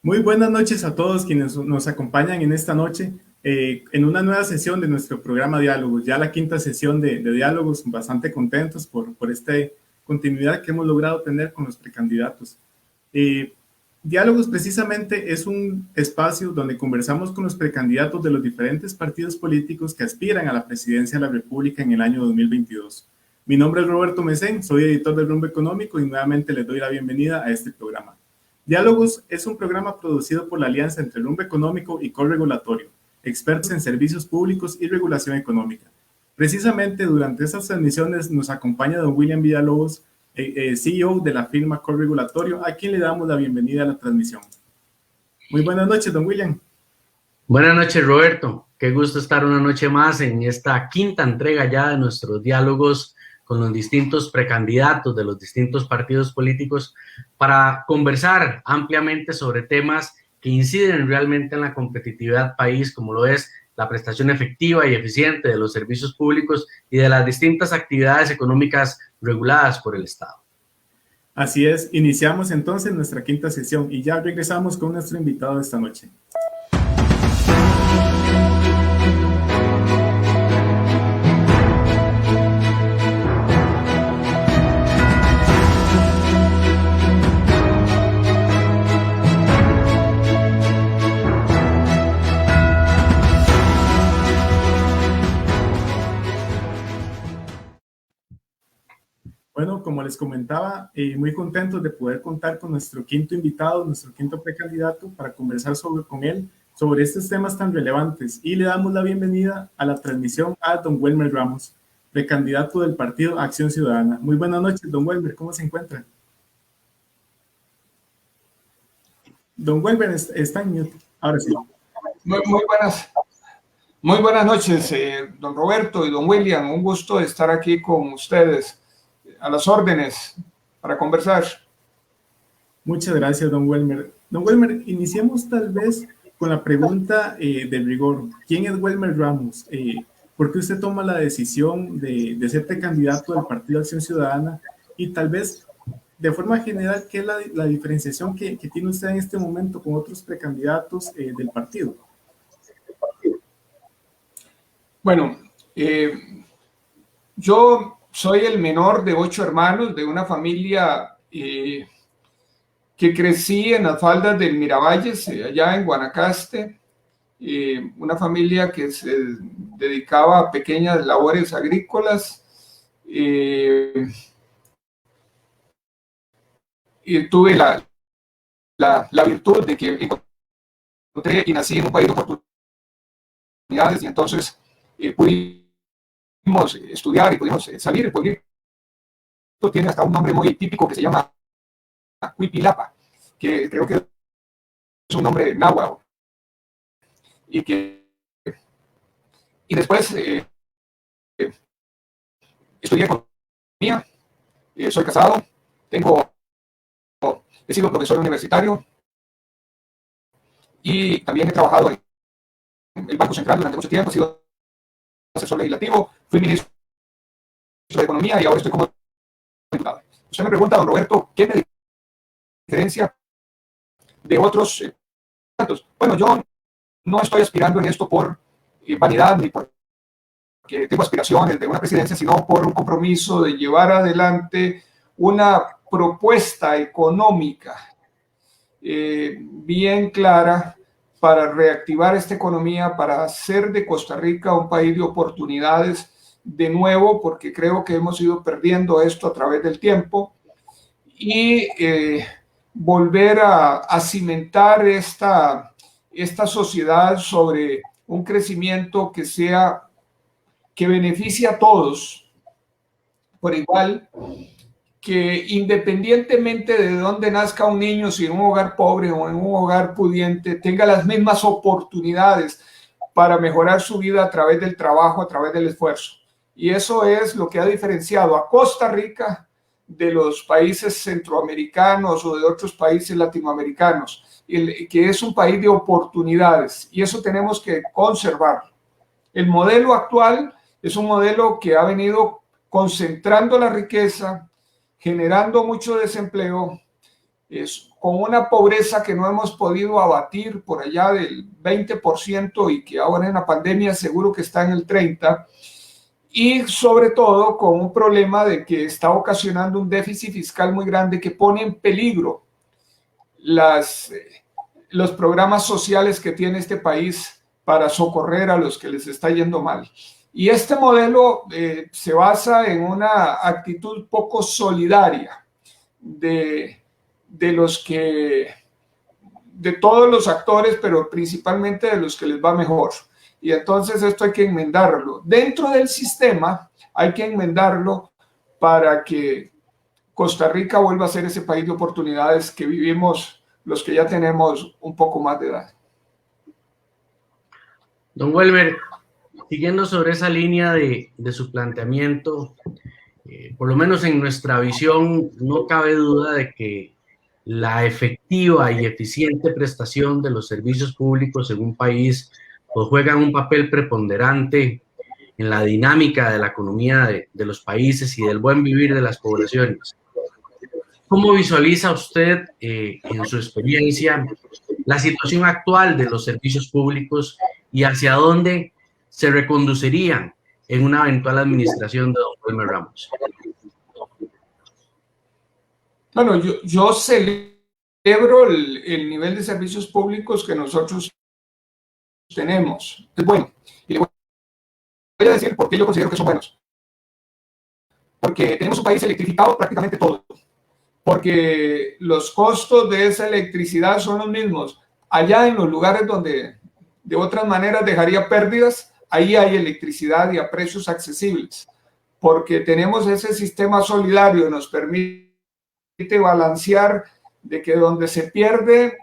Muy buenas noches a todos quienes nos acompañan en esta noche en una nueva sesión de nuestro programa Diálogos, ya la quinta sesión de Diálogos, bastante contentos por esta continuidad que hemos logrado tener con los precandidatos. Diálogos precisamente es un espacio donde conversamos con los precandidatos de los diferentes partidos políticos que aspiran a la presidencia de la República en el año 2022. Mi nombre es Roberto Mesén, soy editor del Rumbo Económico y nuevamente les doy la bienvenida a este programa. Diálogos es un programa producido por la alianza entre el Rumbo Económico y Corregulatorio, expertos en servicios públicos y regulación económica. Precisamente durante estas transmisiones nos acompaña don William Villalobos, CEO de la firma Corregulatorio, a quien le damos la bienvenida a la transmisión. Muy buenas noches, don William. Buenas noches, Roberto. Qué gusto estar una noche más en esta quinta entrega ya de nuestros diálogos con los distintos precandidatos de los distintos partidos políticos para conversar ampliamente sobre temas que inciden realmente en la competitividad país, como lo es la prestación efectiva y eficiente de los servicios públicos y de las distintas actividades económicas reguladas por el Estado. Así es, iniciamos entonces nuestra quinta sesión y ya regresamos con nuestro invitado de esta noche. Bueno, como les comentaba, muy contentos de poder contar con nuestro quinto invitado, nuestro quinto precandidato, para conversar con él sobre estos temas tan relevantes. Y le damos la bienvenida a la transmisión a don Welmer Ramos, precandidato del Partido Acción Ciudadana. Muy buenas noches, don Welmer, ¿cómo se encuentra? Don Welmer está en mute. Ahora sí. Muy buenas noches, don Roberto y don William. Un gusto estar aquí con ustedes. A las órdenes para conversar. Muchas gracias, don Welmer. Don Welmer, iniciemos tal vez con la pregunta de rigor. ¿Quién es Welmer Ramos? ¿Por qué usted toma la decisión de ser precandidato del Partido Acción Ciudadana? Y tal vez, de forma general, ¿qué es la diferenciación que tiene usted en este momento con otros precandidatos del partido? Bueno, yo soy el menor de 8 hermanos de una familia que crecí en las faldas del Miravalles, allá en Guanacaste, una familia que se dedicaba a pequeñas labores agrícolas. Y tuve la virtud de que encontré y nací en un país de oportunidades, y entonces pudimos estudiar y pudimos salir. El pueblito tiene hasta un nombre muy típico que se llama Huipilapa, que creo que es un nombre náhuatl. Y después estudié economía, soy casado, he sido profesor universitario y también he trabajado en el Banco Central durante mucho tiempo. He sido asesor legislativo, fui ministro de Economía y ahora estoy como diputado. Usted me pregunta, don Roberto, ¿qué me diferencia de otros candidatos? Bueno, yo no estoy aspirando en esto por vanidad ni porque tengo aspiraciones de una presidencia, sino por un compromiso de llevar adelante una propuesta económica bien clara para reactivar esta economía, para hacer de Costa Rica un país de oportunidades de nuevo, porque creo que hemos ido perdiendo esto a través del tiempo, y volver a cimentar esta sociedad sobre un crecimiento que beneficie a todos por igual, que independientemente de dónde nazca un niño, si en un hogar pobre o en un hogar pudiente, tenga las mismas oportunidades para mejorar su vida a través del trabajo, a través del esfuerzo. Y eso es lo que ha diferenciado a Costa Rica de los países centroamericanos o de otros países latinoamericanos, que es un país de oportunidades, y eso tenemos que conservar. El modelo actual es un modelo que ha venido concentrando la riqueza, generando mucho desempleo con una pobreza que no hemos podido abatir por allá del 20% y que ahora en la pandemia seguro que está en el 30%, y sobre todo con un problema de que está ocasionando un déficit fiscal muy grande que pone en peligro los programas sociales que tiene este país para socorrer a los que les está yendo mal. Y este modelo se basa en una actitud poco solidaria de todos los actores, pero principalmente de los que les va mejor. Y entonces esto hay que enmendarlo. Dentro del sistema hay que enmendarlo para que Costa Rica vuelva a ser ese país de oportunidades que vivimos los que ya tenemos un poco más de edad. Don Welmer, siguiendo sobre esa línea de su planteamiento, por lo menos en nuestra visión, no cabe duda de que la efectiva y eficiente prestación de los servicios públicos en un país pues juegan un papel preponderante en la dinámica de la economía de los países y del buen vivir de las poblaciones. ¿Cómo visualiza usted, en su experiencia, la situación actual de los servicios públicos y hacia dónde se reconducirían en una eventual administración de don Welmer Ramos? Bueno, yo celebro el nivel de servicios públicos que nosotros tenemos. Es bueno. Y le voy a decir por qué yo considero que son buenos. Porque tenemos un país electrificado prácticamente todo. Porque los costos de esa electricidad son los mismos. Allá en los lugares donde de otras maneras dejaría pérdidas, ahí hay electricidad y a precios accesibles. Porque tenemos ese sistema solidario, nos permite balancear de que donde se pierde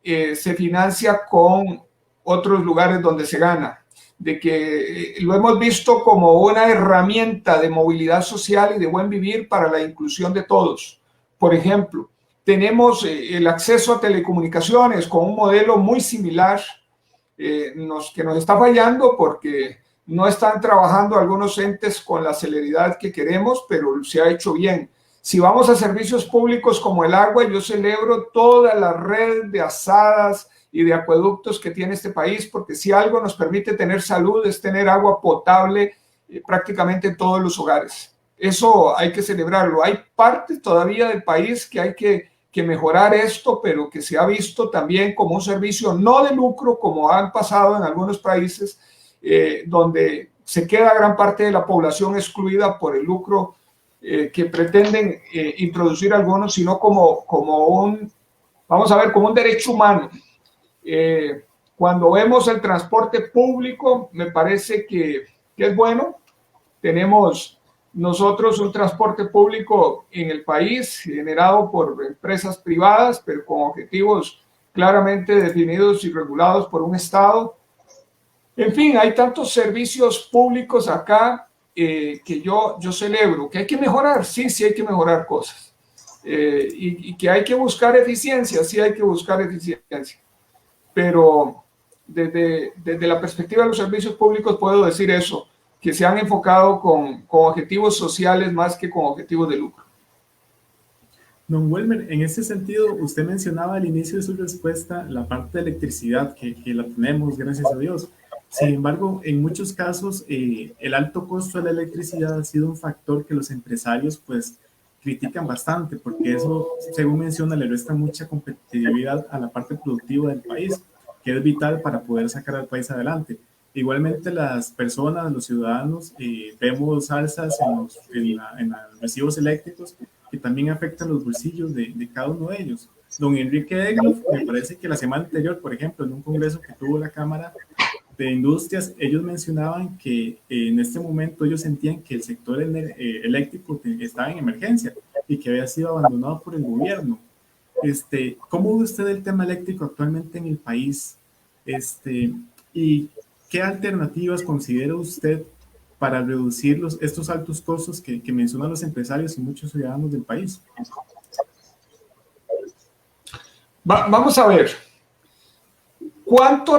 se financia con otros lugares donde se gana, de que lo hemos visto como una herramienta de movilidad social y de buen vivir para la inclusión de todos. Por ejemplo, tenemos el acceso a telecomunicaciones con un modelo muy similar que nos está fallando porque no están trabajando algunos entes con la celeridad que queremos, pero se ha hecho bien. Si vamos a servicios públicos como el agua, yo celebro toda la red de asadas y de acueductos que tiene este país, porque si algo nos permite tener salud es tener agua potable prácticamente en todos los hogares. Eso hay que celebrarlo. Hay partes todavía del país que hay que mejorar esto, pero que se ha visto también como un servicio no de lucro, como han pasado en algunos países, donde se queda gran parte de la población excluida por el lucro que pretenden introducir algunos, sino como un derecho humano. Cuando vemos el transporte público, me parece que es bueno. Tenemos nosotros un transporte público en el país generado por empresas privadas, pero con objetivos claramente definidos y regulados por un Estado. En fin, hay tantos servicios públicos acá que yo celebro. ¿Que hay que mejorar? Sí hay que mejorar cosas. Y que hay que buscar eficiencia, sí hay que buscar eficiencia. Pero desde la perspectiva de los servicios públicos puedo decir eso, que se han enfocado con objetivos sociales más que con objetivos de lucro. Don Welmer, en ese sentido, usted mencionaba al inicio de su respuesta la parte de electricidad, que la tenemos, gracias a Dios. Sin embargo, en muchos casos, el alto costo de la electricidad ha sido un factor que los empresarios, pues, critican bastante, porque eso, según menciona, le resta mucha competitividad a la parte productiva del país, que es vital para poder sacar al país adelante. Igualmente, las personas, los ciudadanos, vemos alzas en los recibos eléctricos que también afectan los bolsillos de cada uno de ellos. Don Enrique Egloff, me parece que la semana anterior, por ejemplo, en un congreso que tuvo la Cámara de Industrias, ellos mencionaban que en este momento ellos sentían que el sector eléctrico estaba en emergencia y que había sido abandonado por el gobierno. ¿Cómo ve usted el tema eléctrico actualmente en el país? ¿Y qué alternativas considera usted para reducir estos altos costos que mencionan los empresarios y muchos ciudadanos del país? Vamos a ver. ¿Cuánto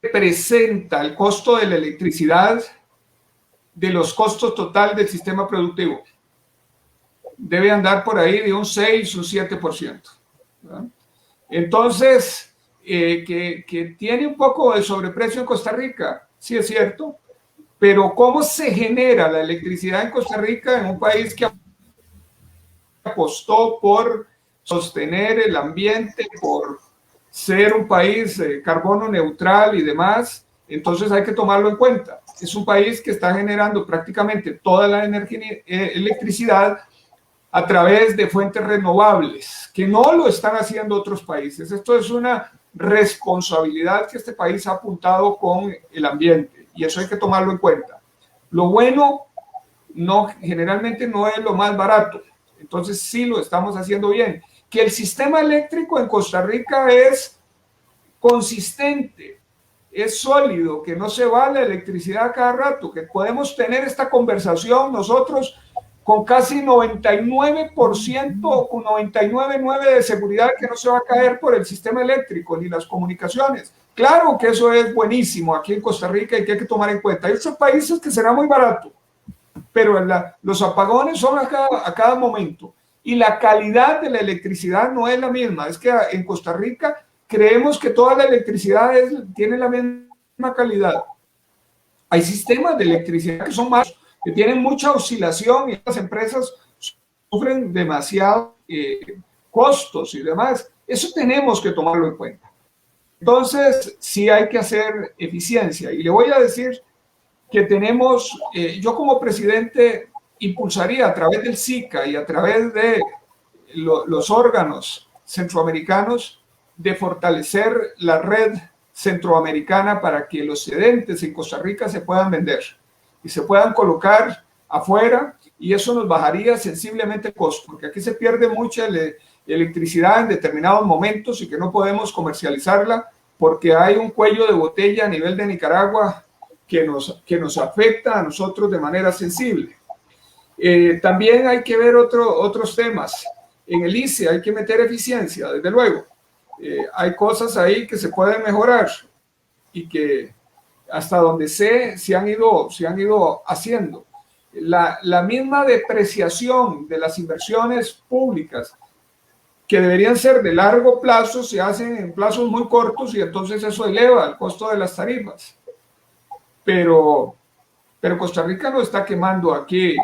representa el costo de la electricidad de los costos totales del sistema productivo? debe andar por ahí de un 6, un 7%. ¿Verdad? Entonces, que tiene un poco de sobreprecio en Costa Rica, sí es cierto, pero ¿cómo se genera la electricidad en Costa Rica, en un país que apostó por sostener el ambiente, por ser un país carbono neutral y demás? Entonces hay que tomarlo en cuenta. Es un país que está generando prácticamente toda la electricidad a través de fuentes renovables, que no lo están haciendo otros países. Esto es una responsabilidad que este país ha apuntado con el ambiente y eso hay que tomarlo en cuenta. Lo bueno generalmente no es lo más barato, entonces sí lo estamos haciendo bien. Que el sistema eléctrico en Costa Rica es consistente, es sólido, que no se va la electricidad cada rato, que podemos tener esta conversación nosotros con casi 99%, con 99,9% de seguridad que no se va a caer por el sistema eléctrico ni las comunicaciones. Claro que eso es buenísimo aquí en Costa Rica y que hay que tomar en cuenta. Hay otros países que será muy barato, pero los apagones son a cada momento y la calidad de la electricidad no es la misma. Es que en Costa Rica creemos que toda la electricidad tiene la misma calidad. Hay sistemas de electricidad que son más, que tienen mucha oscilación y las empresas sufren demasiado costos y demás. Eso tenemos que tomarlo en cuenta. Entonces, sí hay que hacer eficiencia. Y le voy a decir que tenemos, yo como presidente impulsaría a través del SICA y a través de los órganos centroamericanos de fortalecer la red centroamericana para que los excedentes en Costa Rica se puedan vender y se puedan colocar afuera, y eso nos bajaría sensiblemente el costo, porque aquí se pierde mucha electricidad en determinados momentos y que no podemos comercializarla porque hay un cuello de botella a nivel de Nicaragua que nos afecta a nosotros de manera sensible. También hay que ver otros temas. En el ICE hay que meter eficiencia, desde luego. Hay cosas ahí que se pueden mejorar y que hasta donde se han ido haciendo. La misma depreciación de las inversiones públicas que deberían ser de largo plazo se hacen en plazos muy cortos y entonces eso eleva el costo de las tarifas. Pero Costa Rica no está quemando aquí,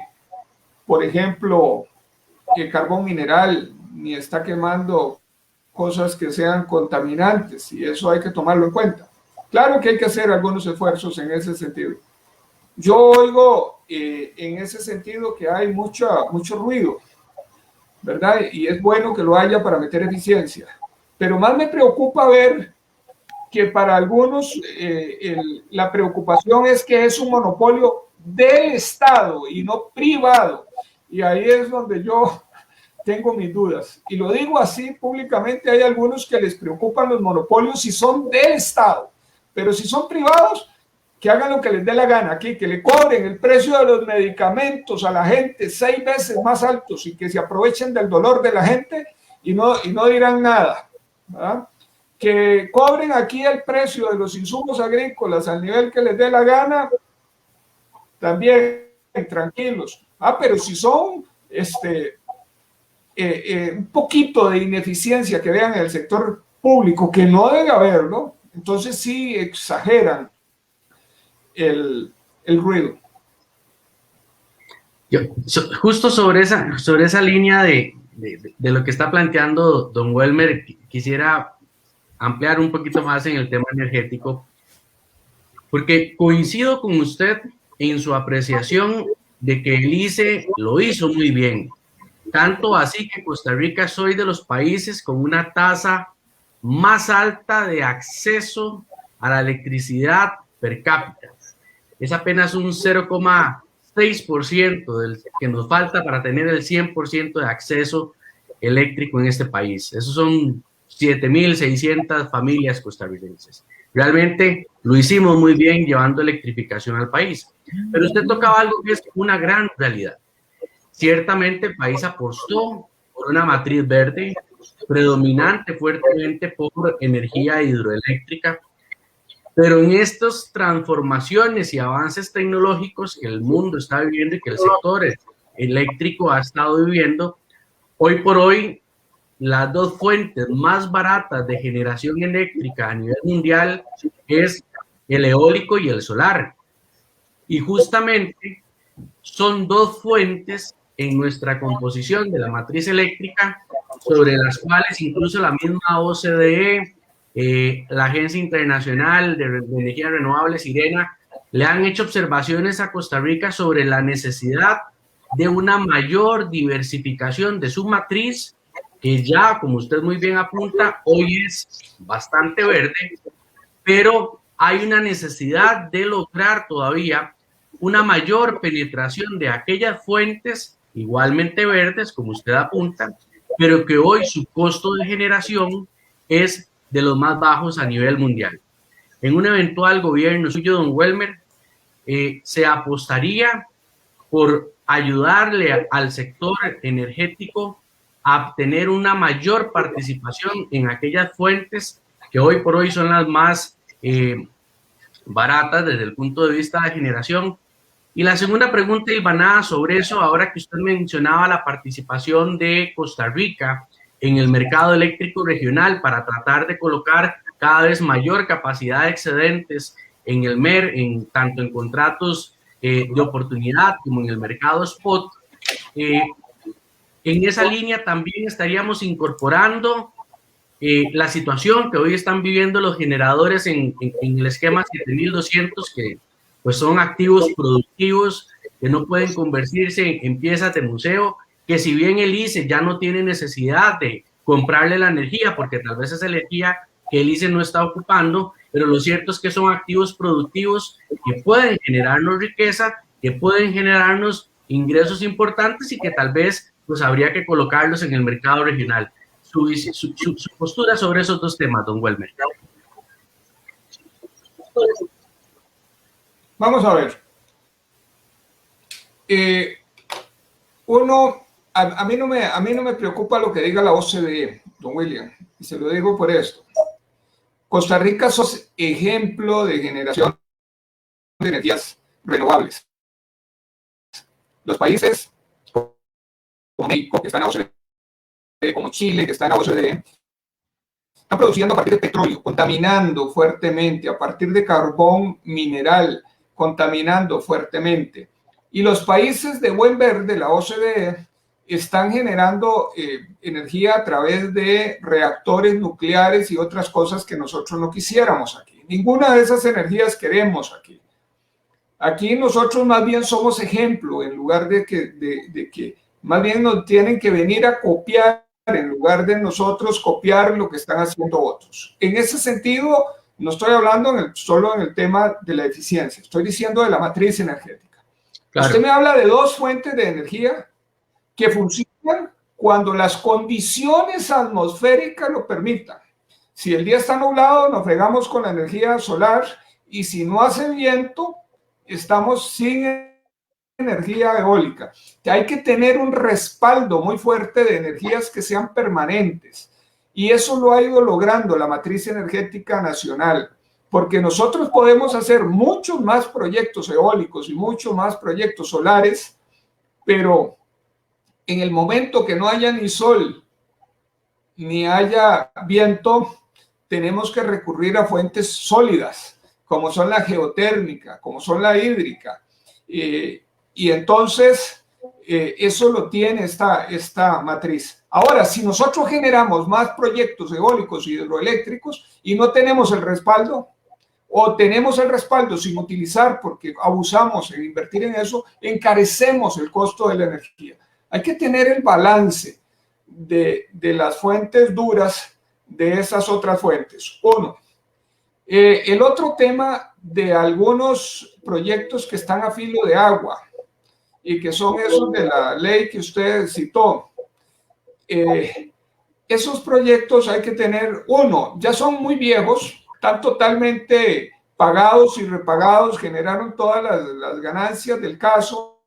por ejemplo, el carbón mineral, ni está quemando cosas que sean contaminantes, y eso hay que tomarlo en cuenta. Claro que hay que hacer algunos esfuerzos en ese sentido. Yo oigo en ese sentido que hay mucho ruido, ¿verdad? Y es bueno que lo haya para meter eficiencia. Pero más me preocupa ver que para algunos la preocupación es que es un monopolio del Estado y no privado. Y ahí es donde yo tengo mis dudas. Y lo digo así públicamente, hay algunos que les preocupan los monopolios si son del Estado. Pero si son privados, que hagan lo que les dé la gana aquí, que le cobren el precio de los medicamentos a la gente 6 veces más altos y que se aprovechen del dolor de la gente y no dirán nada, ¿verdad? Que cobren aquí el precio de los insumos agrícolas al nivel que les dé la gana, también tranquilos. Pero si son un poquito de ineficiencia que vean en el sector público, que no debe haberlo, entonces sí exageran el ruido. Justo sobre esa línea de lo que está planteando don Welmer, quisiera ampliar un poquito más en el tema energético, porque coincido con usted en su apreciación de que el ICE lo hizo muy bien, tanto así que Costa Rica soy de los países con una tasa más alta de acceso a la electricidad per cápita. Es apenas un 0,6% del que nos falta para tener el 100% de acceso eléctrico en este país. Esos son 7.600 familias costarricenses. Realmente lo hicimos muy bien llevando electrificación al país. Pero usted tocaba algo que es una gran realidad. Ciertamente el país apostó por una matriz verde, predominante fuertemente por energía hidroeléctrica, pero en estas transformaciones y avances tecnológicos que el mundo está viviendo y que el sector eléctrico ha estado viviendo. Hoy por hoy, las dos fuentes más baratas de generación eléctrica a nivel mundial es el eólico y el solar. Y justamente son dos fuentes en nuestra composición de la matriz eléctrica sobre las cuales incluso la misma OCDE, la Agencia Internacional de Energías Renovables, IRENA, le han hecho observaciones a Costa Rica sobre la necesidad de una mayor diversificación de su matriz, que ya, como usted muy bien apunta, hoy es bastante verde, pero hay una necesidad de lograr todavía una mayor penetración de aquellas fuentes igualmente verdes, como usted apunta, pero que hoy su costo de generación es de los más bajos a nivel mundial. En un eventual gobierno suyo, don Welmer, se apostaría por ayudarle al sector energético a obtener una mayor participación en aquellas fuentes que hoy por hoy son las más baratas desde el punto de vista de generación. Y la segunda pregunta, Ilvanada, sobre eso, ahora que usted mencionaba la participación de Costa Rica en el mercado eléctrico regional para tratar de colocar cada vez mayor capacidad de excedentes en el MER, tanto en contratos de oportunidad como en el mercado spot. En esa línea también estaríamos incorporando la situación que hoy están viviendo los generadores en el esquema 7200, que pues son activos productivos que no pueden convertirse en piezas de museo, que si bien el ICE ya no tiene necesidad de comprarle la energía, porque tal vez es energía que el ICE no está ocupando, pero lo cierto es que son activos productivos que pueden generarnos riqueza, que pueden generarnos ingresos importantes y que tal vez pues habría que colocarlos en el mercado regional. Su postura sobre esos dos temas, don Welmer. Vamos a ver. A mí no me preocupa lo que diga la OCDE, don William, y se lo digo por esto. Costa Rica es ejemplo de generación de energías renovables. Los países como México, que están en la OCDE, como Chile, que está en la OCDE, están produciendo a partir de petróleo, contaminando fuertemente, a partir de carbón mineral, contaminando fuertemente. Y los países de buen verde, la OCDE, están generando energía a través de reactores nucleares y otras cosas que nosotros no quisiéramos aquí. Ninguna de esas energías queremos aquí. Aquí nosotros más bien somos ejemplo, en lugar de que más bien nos tienen que venir a copiar, en lugar de nosotros copiar lo que están haciendo otros. En ese sentido, no estoy hablando solo en el tema de la eficiencia, estoy diciendo de la matriz energética. Claro. Usted me habla de dos fuentes de energía que funcionan cuando las condiciones atmosféricas lo permitan. Si el día está nublado, nos fregamos con la energía solar, y si no hace viento, estamos sin energía eólica. Que hay que tener un respaldo muy fuerte de energías que sean permanentes, y eso lo ha ido logrando la matriz energética nacional, porque nosotros podemos hacer muchos más proyectos eólicos y muchos más proyectos solares, pero en el momento que no haya ni sol ni haya viento, tenemos que recurrir a fuentes sólidas, como son la geotérmica, como son la hídrica, y entonces eso lo tiene esta matriz. Ahora, si nosotros generamos más proyectos eólicos y hidroeléctricos y no tenemos el respaldo, o tenemos el respaldo sin utilizar porque abusamos en invertir en eso, encarecemos el costo de la energía. Hay que tener el balance de las fuentes duras de esas otras fuentes. Uno. El otro tema de algunos proyectos que están a filo de agua y que son esos de la ley que usted citó. Esos proyectos hay que tener, uno, ya son muy viejos, están totalmente pagados y repagados, generaron todas las ganancias del caso,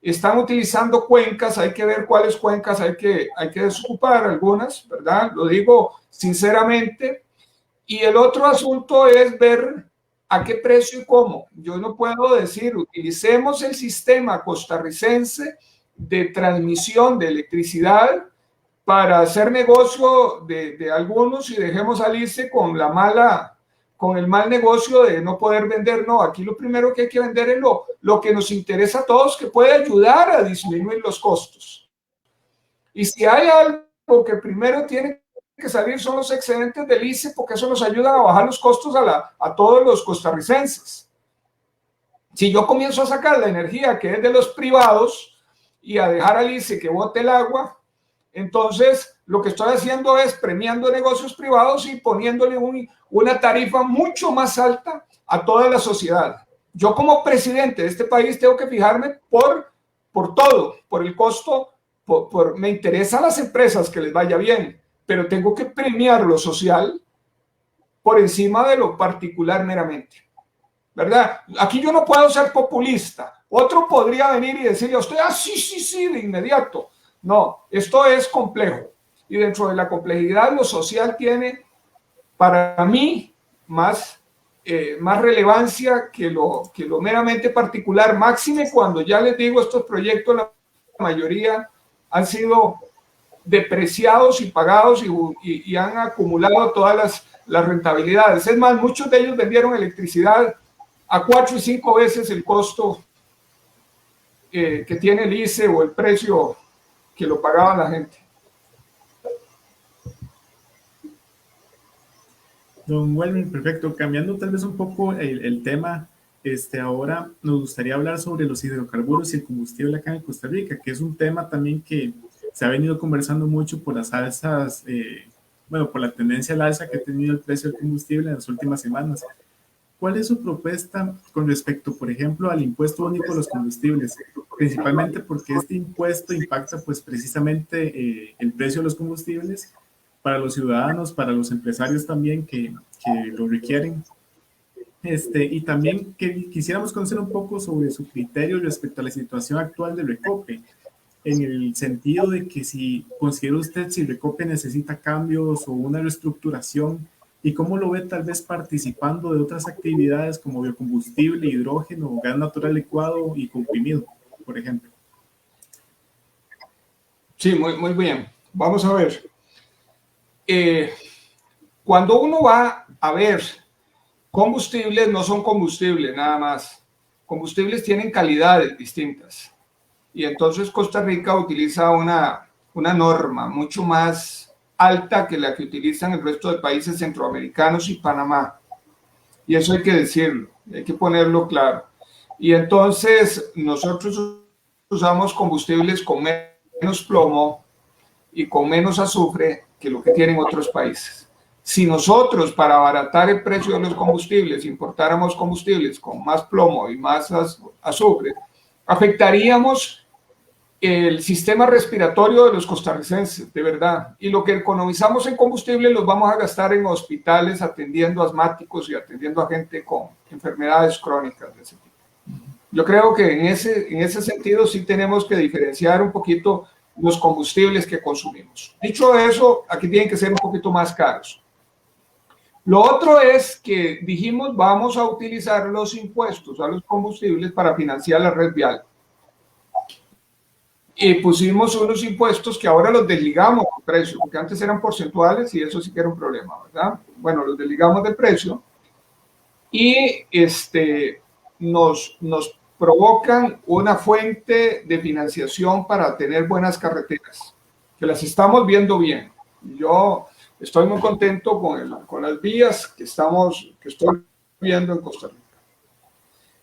están utilizando cuencas, hay que ver cuáles cuencas hay que desocupar, algunas, ¿verdad? Lo digo sinceramente. Y el otro asunto es ver ¿A qué precio y cómo? Yo no puedo decir, utilicemos el sistema costarricense de transmisión de electricidad para hacer negocio de algunos y dejemos salirse con el mal negocio de no poder vender. No, aquí lo primero que hay que vender es lo que nos interesa a todos, que puede ayudar a disminuir los costos. Y si hay algo que primero tiene que salir son los excedentes del ICE, porque eso nos ayuda a bajar los costos a todos los costarricenses. Si yo comienzo a sacar la energía que es de los privados y a dejar al ICE que bote el agua, entonces lo que estoy haciendo es premiando negocios privados y poniéndole una tarifa mucho más alta a toda la sociedad. Yo como presidente de este país tengo que fijarme por todo, por el costo, me interesan las empresas que les vaya bien, pero tengo que premiar lo social por encima de lo particular meramente, ¿verdad? Aquí yo no puedo ser populista. Otro podría venir y decirle a usted, sí, de inmediato. No, esto es complejo. Y dentro de la complejidad, lo social tiene, para mí, más relevancia que lo meramente particular. Máxime cuando ya les digo, estos proyectos, la mayoría han sido depreciados y pagados y han acumulado todas las rentabilidades. Es más, muchos de ellos vendieron electricidad a 4 y 5 veces el costo que tiene el ICE o el precio que lo pagaba la gente. Don Welmer, perfecto. Cambiando tal vez un poco el tema, ahora nos gustaría hablar sobre los hidrocarburos y el combustible acá en Costa Rica, que es un tema también que se ha venido conversando mucho por las alzas, por la tendencia al alza que ha tenido el precio del combustible en las últimas semanas. ¿Cuál es su propuesta con respecto, por ejemplo, al impuesto único a los combustibles? Principalmente porque este impuesto impacta pues precisamente el precio de los combustibles para los ciudadanos, para los empresarios también que lo requieren. Y también quisiéramos conocer un poco sobre su criterio respecto a la situación actual de Recope, en el sentido de que si considera usted si Recope necesita cambios o una reestructuración, y cómo lo ve tal vez participando de otras actividades como biocombustible, hidrógeno, gas natural licuado y comprimido, por ejemplo. Sí, muy bien. Vamos a ver. Cuando uno va a ver combustibles, no son combustibles nada más. Combustibles tienen calidades distintas. Y entonces Costa Rica utiliza una norma mucho más alta que la que utilizan el resto de países centroamericanos y Panamá. Y eso hay que decirlo, hay que ponerlo claro. Y entonces nosotros usamos combustibles con menos plomo y con menos azufre que lo que tienen otros países. Si nosotros, para abaratar el precio de los combustibles, importáramos combustibles con más plomo y más azufre, afectaríamos el sistema respiratorio de los costarricenses, de verdad. Y lo que economizamos en combustible los vamos a gastar en hospitales atendiendo asmáticos y atendiendo a gente con enfermedades crónicas de ese tipo. Yo creo que en ese sentido sí tenemos que diferenciar un poquito los combustibles que consumimos. Dicho eso, aquí tienen que ser un poquito más caros. Lo otro es que dijimos vamos a utilizar los impuestos a los combustibles para financiar la red vial. Y pusimos unos impuestos que ahora los desligamos del precio, porque antes eran porcentuales y eso sí que era un problema, ¿verdad? Bueno, los desligamos del precio y nos provocan una fuente de financiación para tener buenas carreteras, que las estamos viendo bien. Yo estoy muy contento con las vías que estoy viendo en Costa Rica.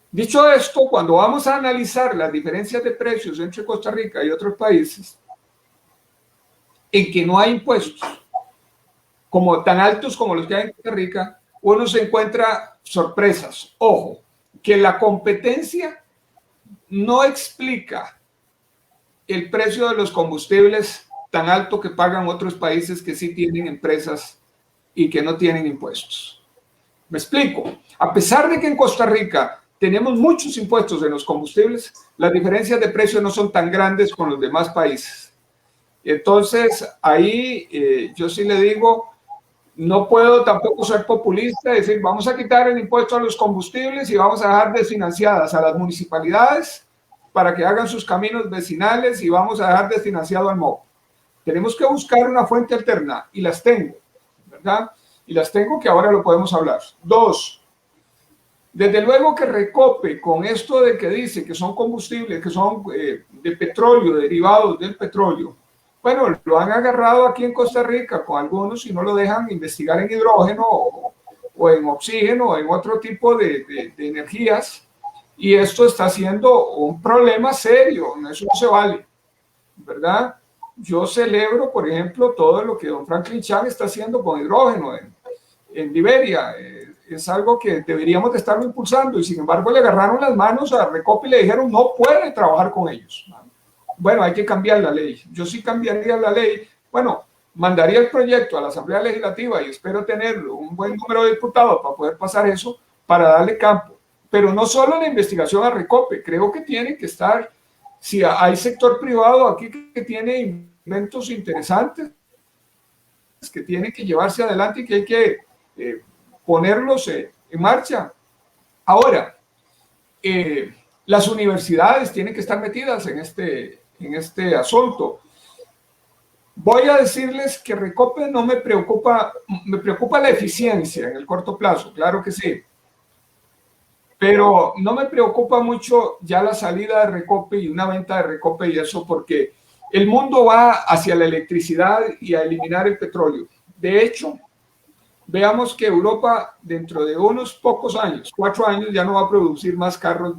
Dicho esto, cuando vamos a analizar las diferencias de precios entre Costa Rica y otros países, en que no hay impuestos como tan altos como los que hay en Costa Rica, uno se encuentra sorpresas. Ojo, que la competencia no explica el precio de los combustibles tan alto que pagan otros países que sí tienen empresas y que no tienen impuestos. Me explico. A pesar de que en Costa Rica tenemos muchos impuestos en los combustibles, las diferencias de precio no son tan grandes con los demás países. Entonces, ahí yo sí le digo, No puedo tampoco ser populista y decir, vamos a quitar el impuesto a los combustibles y vamos a dejar desfinanciadas a las municipalidades para que hagan sus caminos vecinales y vamos a dejar desfinanciado al MOP. Tenemos que buscar una fuente alterna y las tengo, ¿verdad? Y las tengo que ahora lo podemos hablar. Dos, desde luego que Recope, con esto de que dice que son combustibles, que son de petróleo, derivados del petróleo, bueno, lo han agarrado aquí en Costa Rica con algunos y no lo dejan investigar en hidrógeno o en oxígeno o en otro tipo de energías. Y esto está siendo un problema serio, eso no se vale, ¿verdad? Yo celebro, por ejemplo, todo lo que don Franklin Chan está haciendo con hidrógeno en Liberia. Es algo que deberíamos de estarlo impulsando y sin embargo le agarraron las manos a Recope y le dijeron no puede trabajar con ellos. Bueno, hay que cambiar la ley. Yo sí cambiaría la ley. Bueno, mandaría el proyecto a la Asamblea Legislativa y espero tener un buen número de diputados para poder pasar eso, para darle campo. Pero no solo la investigación a Recope, creo que tiene que estar, si hay sector privado aquí que tiene inventos interesantes, que tienen que llevarse adelante y que hay que ponerlos en marcha. Ahora, las universidades tienen que estar metidas en este asunto. Voy a decirles que Recope no me preocupa la eficiencia en el corto plazo, claro que sí, pero no me preocupa mucho ya la salida de Recope y una venta de Recope y eso, porque el mundo va hacia la electricidad y a eliminar el petróleo. De hecho, veamos que Europa dentro de unos pocos años, 4 años, ya no va a producir más carros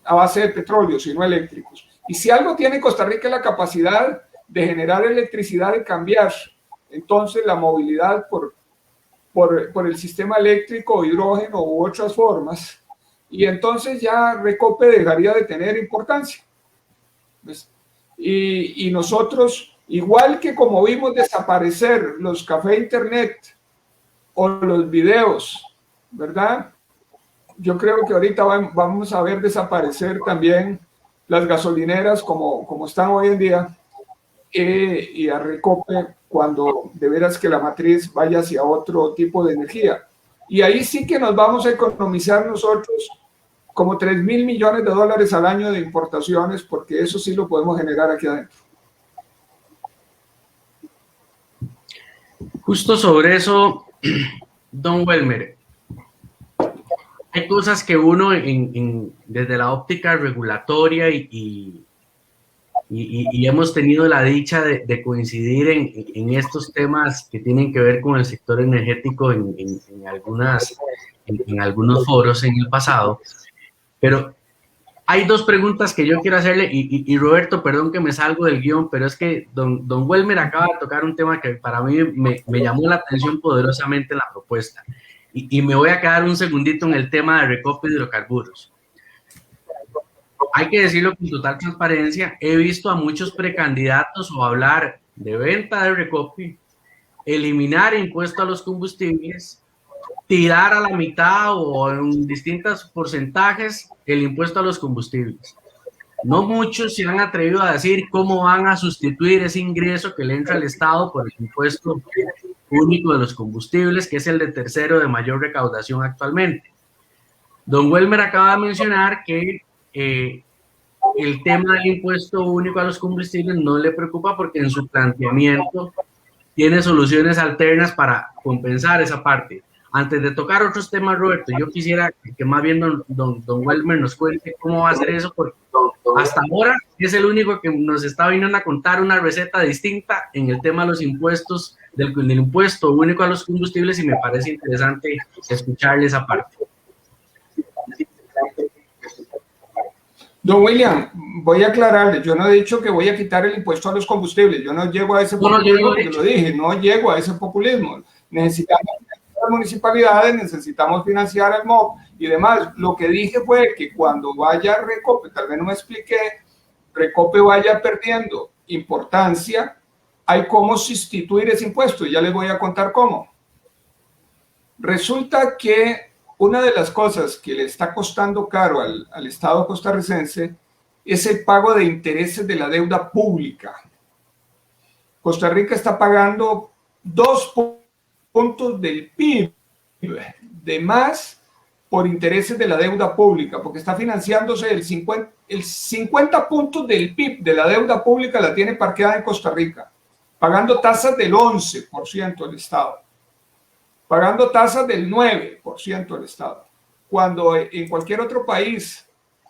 a base de petróleo, sino eléctricos. Y si algo tiene Costa Rica es la capacidad de generar electricidad y cambiar entonces la movilidad por el sistema eléctrico, hidrógeno u otras formas, y entonces ya Recope dejaría de tener importancia. ¿Ves? Y nosotros, igual que como vimos desaparecer los cafés internet o los videos, ¿verdad? Yo creo que ahorita vamos a ver desaparecer también las gasolineras como están hoy en día y a Recope cuando de veras que la matriz vaya hacia otro tipo de energía. Y ahí sí que nos vamos a economizar nosotros como 3.000 millones de dólares al año de importaciones, porque eso sí lo podemos generar aquí adentro. Justo sobre eso, don Welmer, hay cosas que uno desde la óptica regulatoria y hemos tenido la dicha de coincidir en estos temas que tienen que ver con el sector energético en algunos foros en el pasado, pero hay dos preguntas que yo quiero hacerle y Roberto, perdón que me salgo del guión, pero es que don Welmer acaba de tocar un tema que para mí me llamó la atención poderosamente en la propuesta y me voy a quedar un segundito en el tema de Recope de hidrocarburos. Hay que decirlo con total transparencia, he visto a muchos precandidatos o hablar de venta de Recope, eliminar impuesto a los combustibles, tirar a la mitad o en distintos porcentajes el impuesto a los combustibles. No muchos se han atrevido a decir cómo van a sustituir ese ingreso que le entra al Estado por el impuesto único de los combustibles, que es el de tercero de mayor recaudación actualmente. Don Welmer acaba de mencionar que el tema del impuesto único a los combustibles no le preocupa porque en su planteamiento tiene soluciones alternas para compensar esa parte. Antes de tocar otros temas, Roberto, yo quisiera que más bien don Welmer nos cuente cómo va a hacer eso, porque hasta ahora es el único que nos está viniendo a contar una receta distinta en el tema de los impuestos, del impuesto único a los combustibles, y me parece interesante escucharle esa parte. Don William, voy a aclararle, yo no he dicho que voy a quitar el impuesto a los combustibles, yo no llego a ese populismo, porque lo dije, no llego a ese populismo. Necesitamos las municipalidades, necesitamos financiar el MOP y demás. Lo que dije fue que cuando vaya Recope, tal vez no me expliqué, Recope vaya perdiendo importancia, hay cómo sustituir ese impuesto, y ya les voy a contar cómo. Resulta que una de las cosas que le está costando caro al Estado costarricense es el pago de intereses de la deuda pública. Costa Rica está pagando 2 puntos del PIB de más por intereses de la deuda pública, porque está financiándose el 50 puntos del PIB de la deuda pública la tiene parqueada en Costa Rica, pagando tasas del 11% del Estado, pagando tasas del 9% del Estado, cuando en cualquier otro país,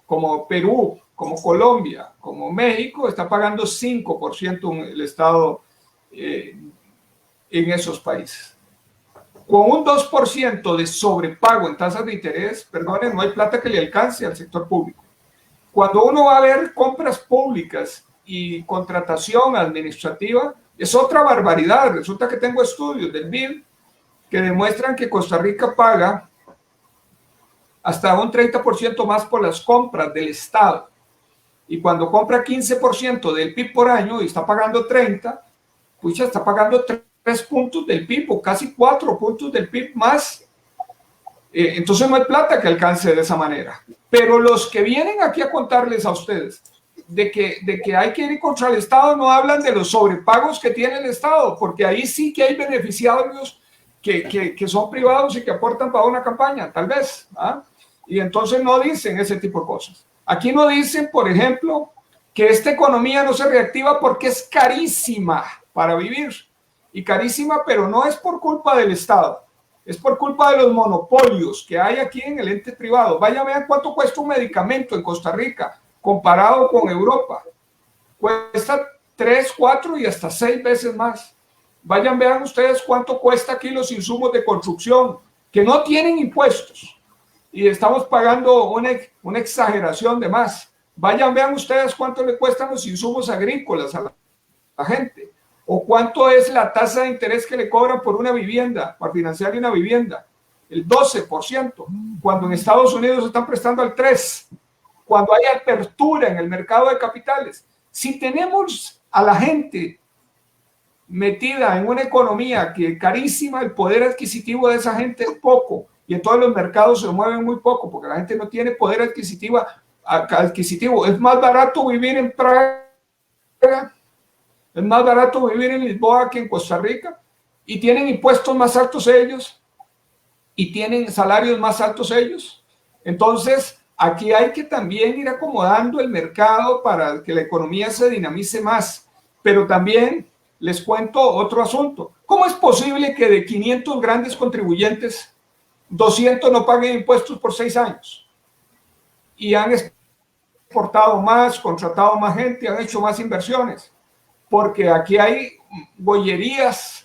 como Perú, como Colombia, como México, está pagando 5% el Estado en esos países. Con un 2% de sobrepago en tasas de interés, perdonen, no hay plata que le alcance al sector público. Cuando uno va a ver compras públicas y contratación administrativa, es otra barbaridad. Resulta que tengo estudios del BID que demuestran que Costa Rica paga hasta un 30% más por las compras del Estado. Y cuando compra 15% del PIB por año y está pagando 30%, pues ya está pagando 3 puntos del PIB o casi 4 puntos del PIB más. Entonces no hay plata que alcance de esa manera. Pero los que vienen aquí a contarles a ustedes de que hay que ir contra el Estado no hablan de los sobrepagos que tiene el Estado, porque ahí sí que hay beneficiarios que son privados y que aportan para una campaña, tal vez. ¿Ah? Y entonces no dicen ese tipo de cosas. Aquí no dicen, por ejemplo, que esta economía no se reactiva porque es carísima para vivir. Y carísima, pero no es por culpa del Estado, es por culpa de los monopolios que hay aquí en el ente privado. Vaya, vean cuánto cuesta un medicamento en Costa Rica comparado con Europa. Cuesta 3, 4 y hasta 6 veces más. Vayan, vean ustedes cuánto cuesta aquí los insumos de construcción, que no tienen impuestos. Y estamos pagando una exageración de más. Vayan, vean ustedes cuánto le cuestan los insumos agrícolas a la gente. O cuánto es la tasa de interés que le cobran por una vivienda, para financiar una vivienda. El 12%, cuando en Estados Unidos están prestando al 3%, cuando hay apertura en el mercado de capitales. Si tenemos a la gente metida en una economía que es carísima, el poder adquisitivo de esa gente es poco, y en todos los mercados se mueven muy poco, porque la gente no tiene poder adquisitivo. Es más barato vivir en Praga, es más barato vivir en Lisboa que en Costa Rica, y tienen impuestos más altos ellos, y tienen salarios más altos ellos. Entonces, aquí hay que también ir acomodando el mercado para que la economía se dinamice más. Pero también les cuento otro asunto. ¿Cómo es posible que de 500 grandes contribuyentes, 200 no paguen impuestos por 6 años? Y han exportado más, contratado más gente, han hecho más inversiones. Porque aquí hay bollerías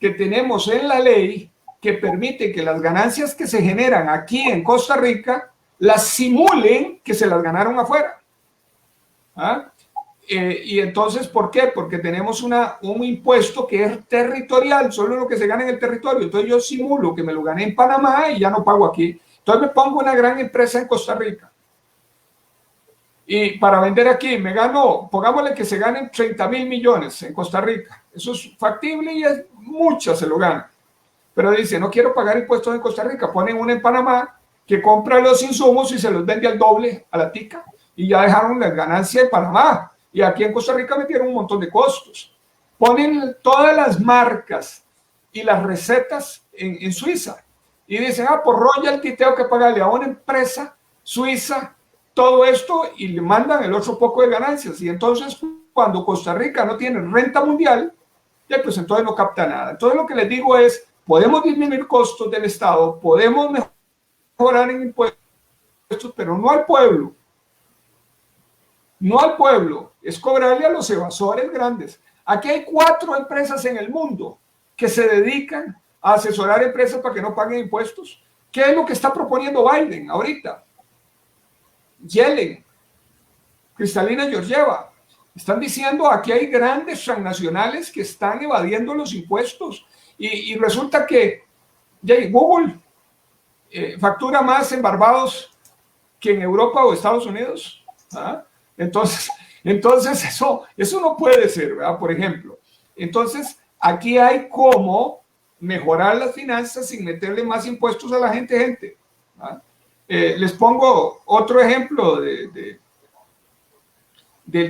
que tenemos en la ley que permite que las ganancias que se generan aquí en Costa Rica las simulen que se las ganaron afuera. ¿Ah? Y entonces, ¿por qué? Porque tenemos un impuesto que es territorial, solo lo que se gana en el territorio. Entonces yo simulo que me lo gané en Panamá y ya no pago aquí. Entonces me pongo una gran empresa en Costa Rica. Y para vender aquí me gano, pongámosle que se ganen 30,000 millones en Costa Rica. Eso es factible y es mucha se lo gana. Pero dice, no quiero pagar impuestos en Costa Rica. Ponen una en Panamá que compra los insumos y se los vende al doble a la tica. Y ya dejaron la ganancia en Panamá. Y aquí en Costa Rica metieron un montón de costos. Ponen todas las marcas y las recetas en Suiza. Y dicen, por royalty tengo que pagarle a una empresa suiza todo esto y le mandan el otro poco de ganancias. Y entonces, cuando Costa Rica no tiene renta mundial, ya pues entonces no capta nada. Entonces lo que les digo es, podemos disminuir costos del Estado, podemos mejorar en impuestos, pero no al pueblo. No al pueblo, es cobrarle a los evasores grandes. Aquí hay 4 empresas en el mundo que se dedican a asesorar empresas para que no paguen impuestos. ¿Qué es lo que está proponiendo Biden ahorita? Yellen, Kristalina Georgieva, están diciendo aquí hay grandes transnacionales que están evadiendo los impuestos y resulta que Google factura más en Barbados que en Europa o Estados Unidos. ¿Ah? Entonces eso no puede ser, ¿verdad? Por ejemplo. Entonces, aquí hay cómo mejorar las finanzas sin meterle más impuestos a la gente. ¿Ah? Les pongo otro ejemplo del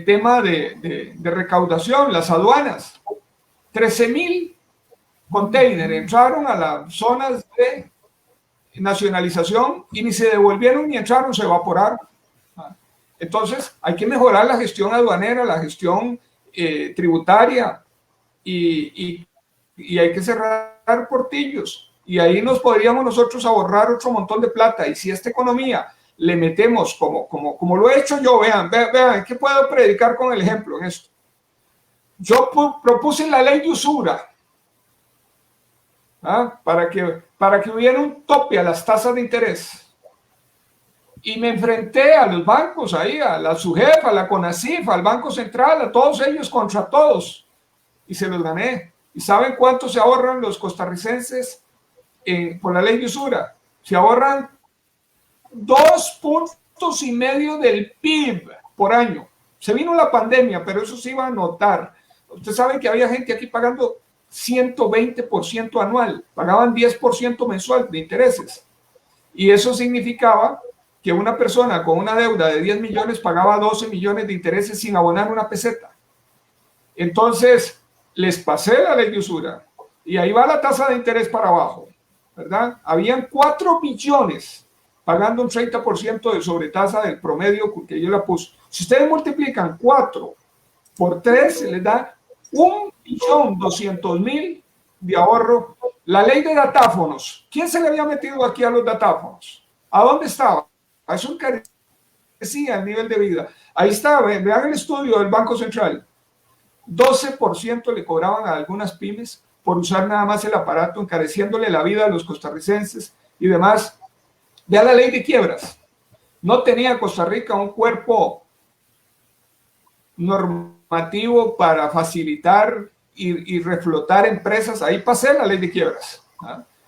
tema de recaudación, las aduanas. 13.000 containers entraron a las zonas de nacionalización y ni se devolvieron ni entraron, se evaporaron. Entonces hay que mejorar la gestión aduanera, la gestión tributaria y hay que cerrar portillos. Y ahí nos podríamos nosotros ahorrar otro montón de plata. Y si a esta economía le metemos como lo he hecho yo, vean, ¿qué puedo predicar con el ejemplo en esto? Yo propuse la ley de usura, para que hubiera un tope a las tasas de interés. Y me enfrenté a los bancos, ahí, a la SUGEF, a la CONACYF, al Banco Central, a todos ellos contra todos. Y se los gané. ¿Y saben cuánto se ahorran los costarricenses por la ley de usura? Se ahorran 2,5 puntos del PIB por año. Se vino la pandemia, pero eso se iba a notar. Usted sabe que había gente aquí pagando 120% anual, pagaban 10% mensual de intereses. Y eso significaba que una persona con una deuda de 10 millones pagaba 12 millones de intereses sin abonar una peseta. Entonces, les pasé la ley de usura y ahí va la tasa de interés para abajo, ¿verdad? Habían 4 millones pagando un 30% de sobretasa del promedio que yo la puse. Si ustedes multiplican 4 por 3, se les da 1.200.000 de ahorro. La ley de datáfonos. ¿Quién se le había metido aquí a los datáfonos? ¿A dónde estaba? Eso encarecía el nivel de vida. Ahí está, vean el estudio del Banco Central. 12% le cobraban a algunas pymes por usar nada más el aparato, encareciéndole la vida a los costarricenses y demás. Vean la ley de quiebras. No tenía Costa Rica un cuerpo normativo para facilitar y reflotar empresas. Ahí pasé la ley de quiebras.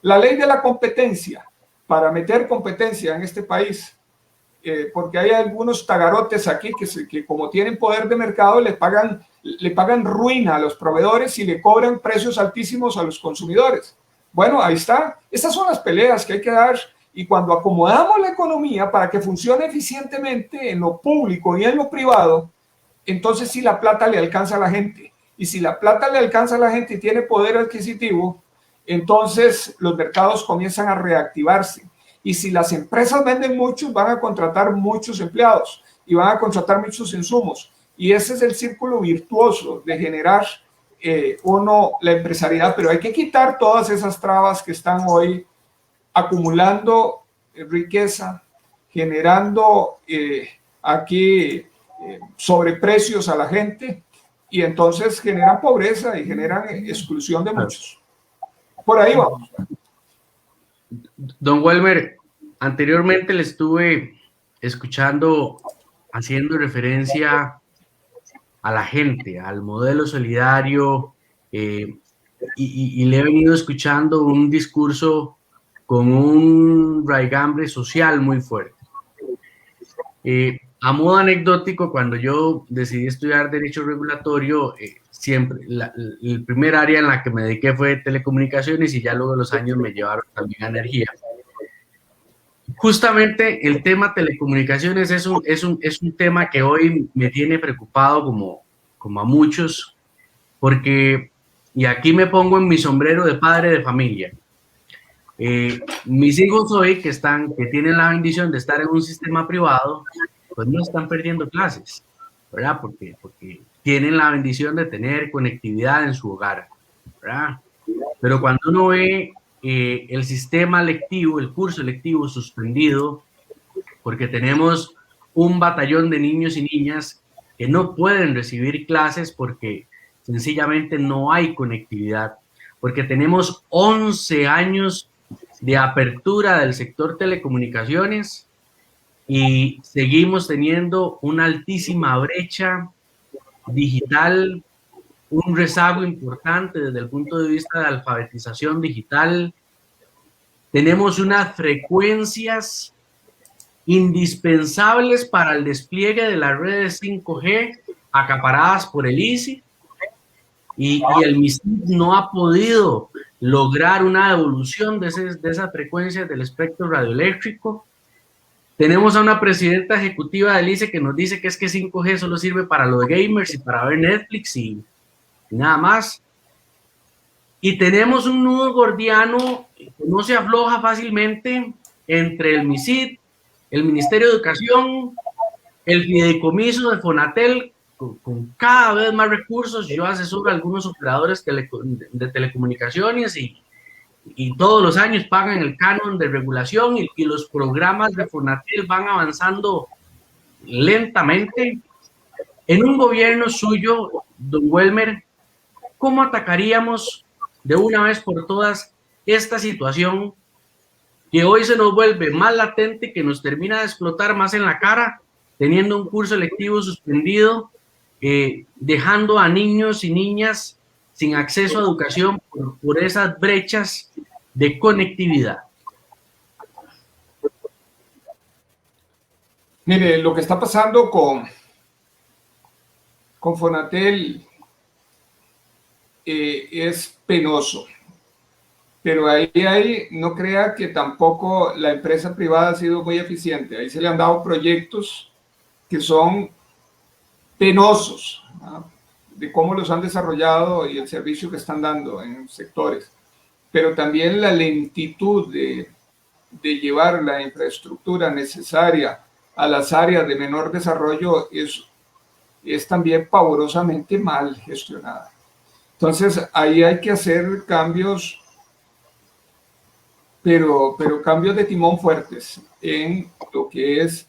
La ley de la competencia, para meter competencia en este país, porque hay algunos tagarotes aquí que como tienen poder de mercado le pagan ruina a los proveedores y le cobran precios altísimos a los consumidores. Bueno, ahí está. Estas son las peleas que hay que dar, y cuando acomodamos la economía para que funcione eficientemente en lo público y en lo privado, entonces sí la plata le alcanza a la gente. Y si la plata le alcanza a la gente y tiene poder adquisitivo, entonces los mercados comienzan a reactivarse. Y si las empresas venden mucho, van a contratar muchos empleados y van a contratar muchos insumos. Y ese es el círculo virtuoso de generar la empresariedad. Pero hay que quitar todas esas trabas que están hoy acumulando riqueza, generando aquí sobreprecios a la gente, y entonces generan pobreza y generan exclusión de muchos. Por ahí vamos. Don Welmer, anteriormente le estuve escuchando, haciendo referencia a la gente, al modelo solidario, y le he venido escuchando un discurso con un raigambre social muy fuerte. A modo anecdótico, cuando yo decidí estudiar Derecho Regulatorio, siempre el primer área en la que me dediqué fue telecomunicaciones, y ya luego los años me llevaron también a energía. Justamente el tema telecomunicaciones es un tema que hoy me tiene preocupado como a muchos, porque, y aquí me pongo en mi sombrero de padre de familia, mis hijos hoy que tienen la bendición de estar en un sistema privado, pues no están perdiendo clases, ¿verdad? Porque tienen la bendición de tener conectividad en su hogar, ¿verdad? Pero cuando uno ve el sistema lectivo, el curso lectivo suspendido, porque tenemos un batallón de niños y niñas que no pueden recibir clases porque sencillamente no hay conectividad, porque tenemos 11 años de apertura del sector telecomunicaciones y seguimos teniendo una altísima brecha digital, un rezago importante desde el punto de vista de alfabetización digital. Tenemos unas frecuencias indispensables para el despliegue de las redes 5G acaparadas por el ICE, y el MISID no ha podido lograr una evolución de esas frecuencias del espectro radioeléctrico. Tenemos a una presidenta ejecutiva del ICE que nos dice que es que 5G solo sirve para los gamers y para ver Netflix y nada más. Y tenemos un nudo gordiano que no se afloja fácilmente entre el MISID, el Ministerio de Educación, el fideicomiso de Fonatel, con cada vez más recursos. Yo asesoro a algunos operadores de telecomunicaciones y todos los años pagan el canon de regulación y los programas de Fonatel van avanzando lentamente. En un gobierno suyo, don Welmer, ¿cómo atacaríamos de una vez por todas esta situación que hoy se nos vuelve más latente, que nos termina de explotar más en la cara, teniendo un curso lectivo suspendido, dejando a niños y niñas sin acceso a educación por esas brechas de conectividad? Mire, lo que está pasando con Fonatel es penoso, pero ahí no crea que tampoco la empresa privada ha sido muy eficiente. Ahí se le han dado proyectos que son penosos, ¿no?, de cómo los han desarrollado y el servicio que están dando en sectores, pero también la lentitud de llevar la infraestructura necesaria a las áreas de menor desarrollo es también pavorosamente mal gestionada. Entonces, ahí hay que hacer cambios, pero cambios de timón fuertes en lo que es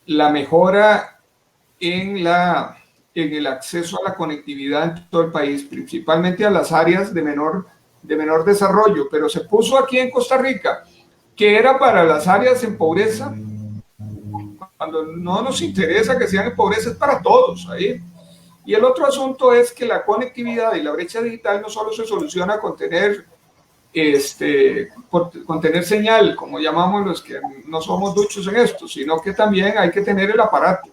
la mejora en el acceso a la conectividad en todo el país, principalmente a las áreas de menor desarrollo. Pero se puso aquí en Costa Rica que era para las áreas en pobreza, cuando no nos interesa que sean en pobreza, es para todos ahí. Y el otro asunto es que la conectividad y la brecha digital no solo se soluciona con tener señal, como llamamos los que no somos duchos en esto, sino que también hay que tener el aparato.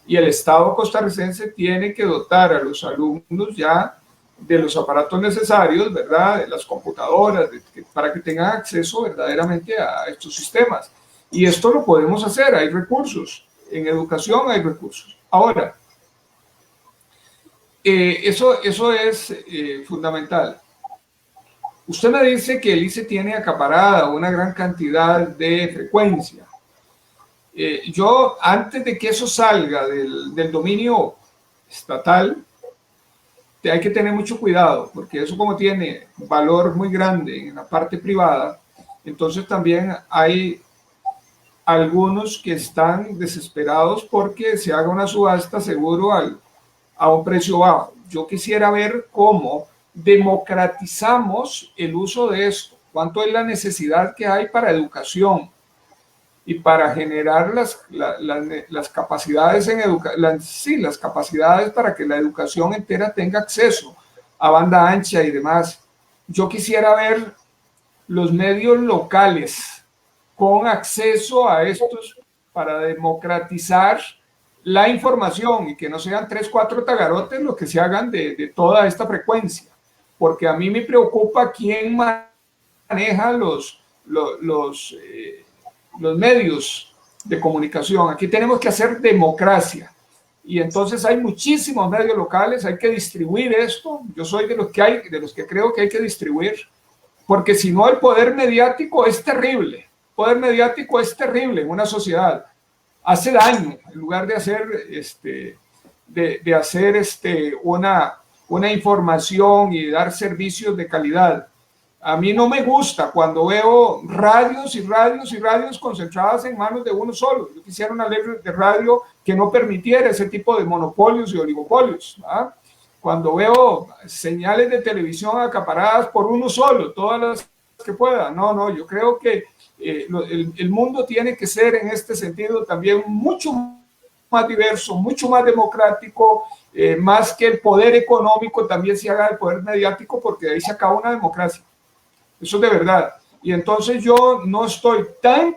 Y el Estado costarricense tiene que dotar a los alumnos ya de los aparatos necesarios, ¿verdad?, de las computadoras, para que tengan acceso verdaderamente a estos sistemas. Y esto lo podemos hacer, hay recursos. En educación hay recursos. Ahora, eso es fundamental. Usted me dice que el ICE tiene acaparada una gran cantidad de frecuencia. Yo, antes de que eso salga del dominio estatal, hay que tener mucho cuidado, porque eso, como tiene valor muy grande en la parte privada, entonces también hay algunos que están desesperados porque se haga una subasta seguro a un precio bajo. Yo quisiera ver cómo democratizamos el uso de esto, cuánto es la necesidad que hay para educación y para generar las capacidades las capacidades para que la educación entera tenga acceso a banda ancha y demás. Yo quisiera ver los medios locales con acceso a estos para democratizar la información y que no sean 3, 4 tagarotes los que se hagan de toda esta frecuencia, porque a mí me preocupa quién maneja los medios de comunicación. Aquí tenemos que hacer democracia y entonces hay muchísimos medios locales, hay que distribuir esto. Yo soy de los que creo que hay que distribuir, porque si no el poder mediático es terrible. El poder mediático es terrible en una sociedad, hace daño en lugar de hacer una información y dar servicios de calidad. A mí no me gusta cuando veo radios y radios y radios concentradas en manos de uno solo. Yo quisiera una ley de radio que no permitiera ese tipo de monopolios y oligopolios, ¿verdad? Cuando veo señales de televisión acaparadas por uno solo, todas las que pueda. No, yo creo que el mundo tiene que ser en este sentido también mucho más diverso, mucho más democrático, más que el poder económico también se haga el poder mediático, porque de ahí se acaba una democracia. Eso es de verdad. Y entonces yo no estoy tan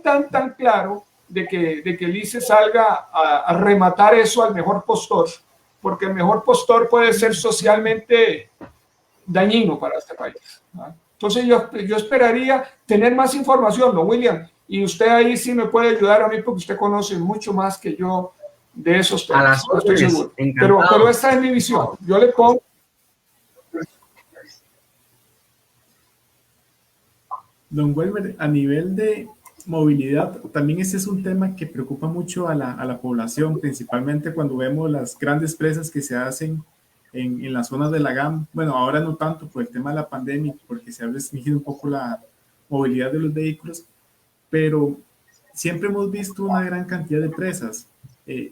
claro de que el ICE salga a rematar eso al mejor postor, porque el mejor postor puede ser socialmente dañino para este país, ¿no? Entonces yo esperaría tener más información, don William, y usted ahí sí me puede ayudar a mí, porque usted conoce mucho más que yo de esos temas. A las órdenes, estoy seguro. Encantado. Pero esta es mi visión. Yo le pongo... Don Welmer, a nivel de movilidad, también ese es un tema que preocupa mucho a la población, principalmente cuando vemos las grandes presas que se hacen en las zonas de la GAM. Bueno, ahora no tanto por el tema de la pandemia, porque se ha restringido un poco la movilidad de los vehículos, pero siempre hemos visto una gran cantidad de presas.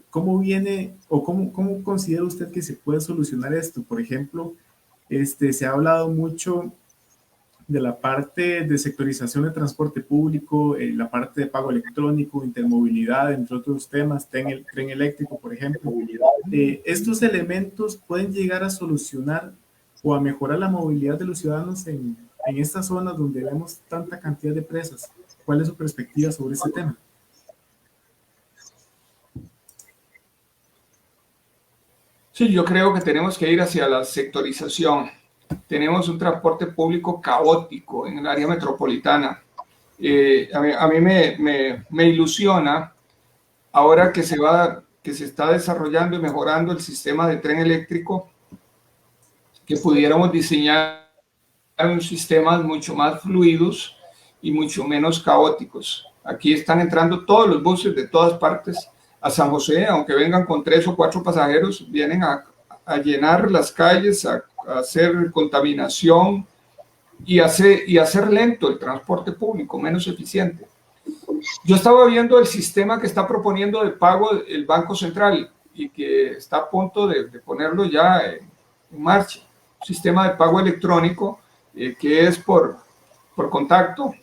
¿Cómo viene o cómo considera usted que se puede solucionar esto? Por ejemplo, se ha hablado mucho de la parte de sectorización de transporte público, la parte de pago electrónico, intermovilidad, entre otros temas, tren eléctrico, por ejemplo. Estos elementos pueden llegar a solucionar o a mejorar la movilidad de los ciudadanos en estas zonas donde vemos tanta cantidad de presas. ¿Cuál es su perspectiva sobre este tema? Sí, yo creo que tenemos que ir hacia la sectorización. Tenemos un transporte público caótico en el área metropolitana. A mí me ilusiona ahora que se está desarrollando y mejorando el sistema de tren eléctrico, que pudiéramos diseñar un sistema mucho más fluidos y mucho menos caóticos. Aquí están entrando todos los buses de todas partes a San José, aunque vengan con 3 o 4 pasajeros, vienen a llenar las calles, a hacer contaminación y hacer lento el transporte público, menos eficiente. Yo estaba viendo el sistema que está proponiendo de pago el Banco Central y que está a punto de ponerlo ya en marcha. Un sistema de pago electrónico que es por contacto,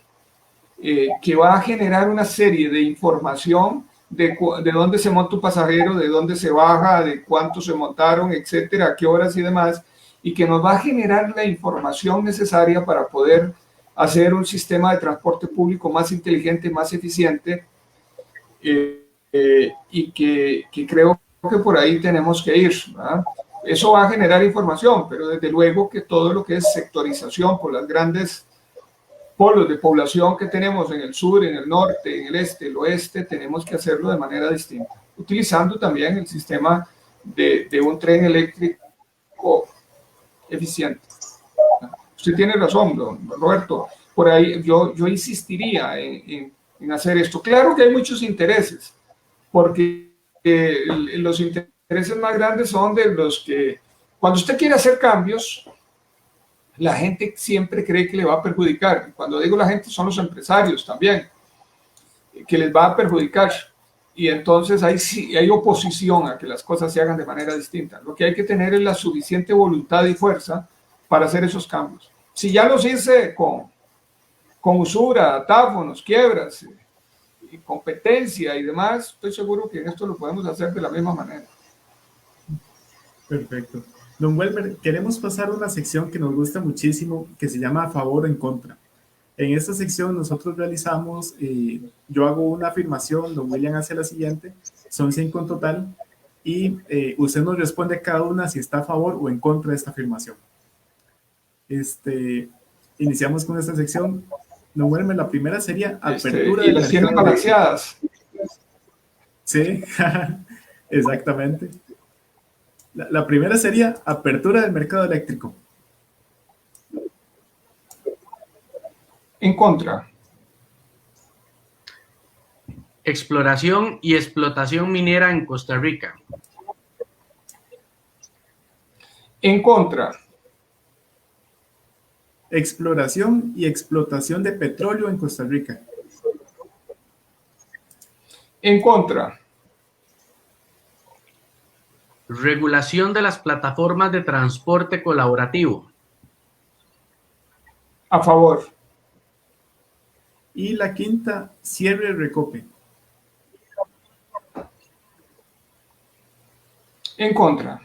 que va a generar una serie de información de dónde se monta un pasajero, de dónde se baja, de cuántos se montaron, etcétera, a qué horas y demás, y que nos va a generar la información necesaria para poder hacer un sistema de transporte público más inteligente, más eficiente, y que creo que por ahí tenemos que ir, ¿verdad? Eso va a generar información, pero desde luego que todo lo que es sectorización por las grandes polos de población que tenemos en el sur, en el norte, en el este, el oeste, tenemos que hacerlo de manera distinta, utilizando también el sistema de un tren eléctrico eficiente. Usted tiene razón, don Roberto, por ahí yo insistiría en hacer esto. Claro que hay muchos intereses, porque los intereses más grandes son de los que, cuando usted quiere hacer cambios, la gente siempre cree que le va a perjudicar. Cuando digo la gente, son los empresarios también, que les va a perjudicar. Y entonces hay oposición a que las cosas se hagan de manera distinta. Lo que hay que tener es la suficiente voluntad y fuerza para hacer esos cambios. Si ya los hice con usura, datáfonos, quiebras, y competencia y demás, estoy seguro que en esto lo podemos hacer de la misma manera. Perfecto. Don Welmer, queremos pasar a una sección que nos gusta muchísimo, que se llama a favor o en contra. En esta sección nosotros realizamos, yo hago una afirmación, don William hace la siguiente, son 5 en total, y usted nos responde a cada una si está a favor o en contra de esta afirmación. Iniciamos con esta sección. Don Welmer, la primera sería apertura. Y las tienen balanceadas. Sí, exactamente. La primera sería apertura del mercado eléctrico. En contra. Exploración y explotación minera en Costa Rica. En contra. Exploración y explotación de petróleo en Costa Rica. En contra. Regulación de las plataformas de transporte colaborativo. A favor. Y la quinta, cierre y recope. En contra.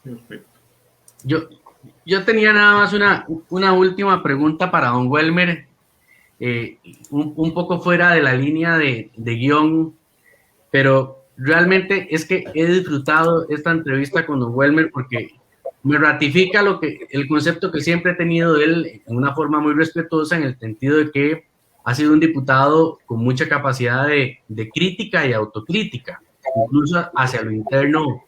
Perfecto. Yo tenía nada más una última pregunta para don Welmer, un poco fuera de la línea de guión, pero realmente es que he disfrutado esta entrevista con don Welmer porque me ratifica el concepto que siempre he tenido de él en una forma muy respetuosa, en el sentido de que ha sido un diputado con mucha capacidad de crítica y autocrítica, incluso hacia lo interno,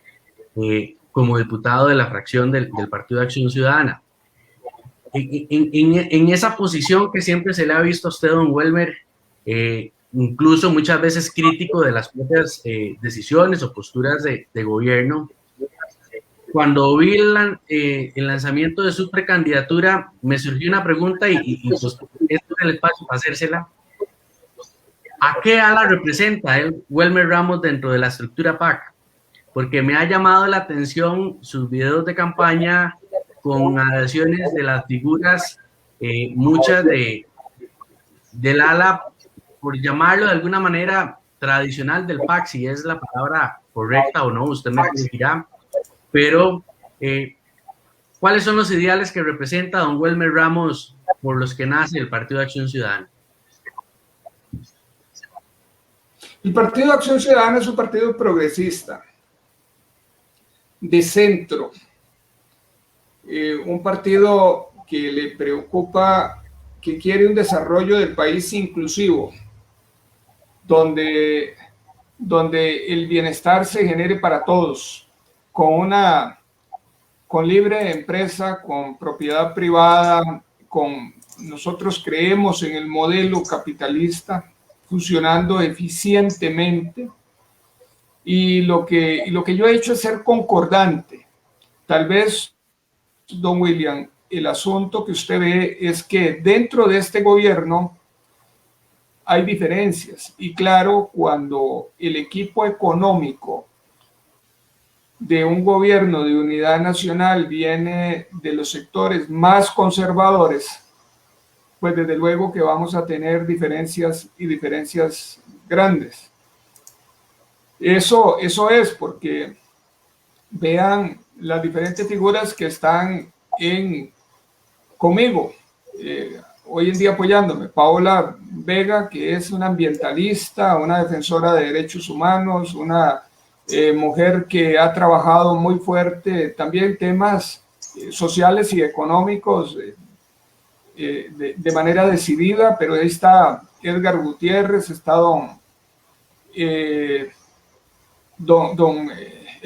como diputado de la fracción del Partido de Acción Ciudadana. en esa posición que siempre se le ha visto a usted, don Welmer, incluso muchas veces crítico de las propias decisiones o posturas de gobierno, cuando vi el lanzamiento de su precandidatura, me surgió una pregunta y pues, esto es el espacio para hacérsela. ¿A qué ala representa el Welmer Ramos dentro de la estructura PAC? Porque me ha llamado la atención sus videos de campaña con adhesiones de las figuras, muchas del ala, por llamarlo de alguna manera, tradicional del PAC, si es la palabra correcta o no, usted me dirá. Pero, ¿cuáles son los ideales que representa don Welmer Ramos por los que nace el Partido de Acción Ciudadana? El Partido de Acción Ciudadana es un partido progresista, de centro, un partido que le preocupa, que quiere un desarrollo del país inclusivo, donde el bienestar se genere para todos, con libre empresa, con propiedad privada, nosotros creemos en el modelo capitalista funcionando eficientemente, y lo que yo he hecho es ser concordante. Tal vez, don William, el asunto que usted ve es que dentro de este gobierno hay diferencias, y claro, cuando el equipo económico de un gobierno de unidad nacional viene de los sectores más conservadores, pues desde luego que vamos a tener diferencias, y diferencias grandes. Eso es porque vean las diferentes figuras que están conmigo, hoy en día apoyándome. Paola Vega, que es una ambientalista, una defensora de derechos humanos, una mujer que ha trabajado muy fuerte también temas sociales y económicos de manera decidida, pero ahí está Edgar Gutiérrez, está el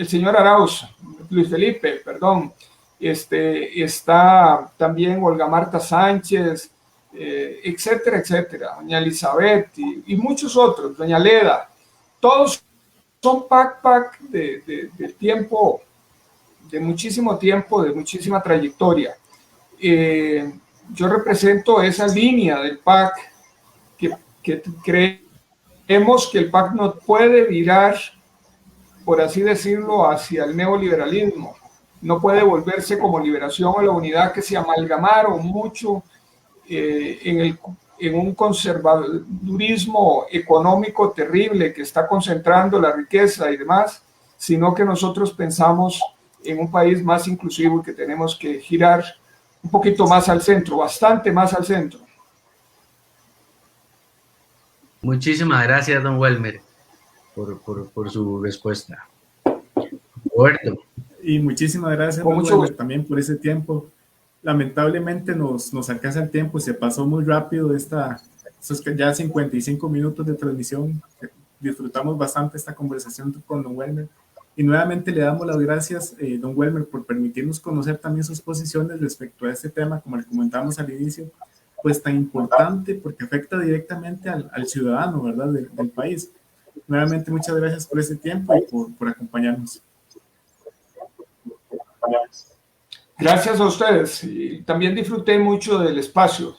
señor Arauz, Luis Felipe, perdón, está también Olga Marta Sánchez, etcétera, etcétera, doña Elizabeth y muchos otros, doña Leda, todos son PAC de tiempo, de muchísimo tiempo, de muchísima trayectoria. Yo represento esa línea del PAC que creemos que el PAC no puede virar, por así decirlo, hacia el neoliberalismo. No puede volverse como Liberación o la Unidad, que se amalgamaron mucho en un conservadurismo económico terrible que está concentrando la riqueza y demás, sino que nosotros pensamos en un país más inclusivo y que tenemos que girar un poquito más al centro, bastante más al centro. Muchísimas gracias, don Welmer, por su respuesta. Roberto. Y muchísimas gracias, don Welmer, también por ese tiempo. Lamentablemente nos alcanza el tiempo, se pasó muy rápido estos ya 55 minutos de transmisión. Disfrutamos bastante esta conversación con don Welmer. Y nuevamente le damos las gracias, don Welmer, por permitirnos conocer también sus posiciones respecto a este tema, como le comentamos al inicio, pues tan importante porque afecta directamente al ciudadano, ¿verdad?, del país. Nuevamente, muchas gracias por ese tiempo y por acompañarnos. Gracias a ustedes. Y también disfruté mucho del espacio.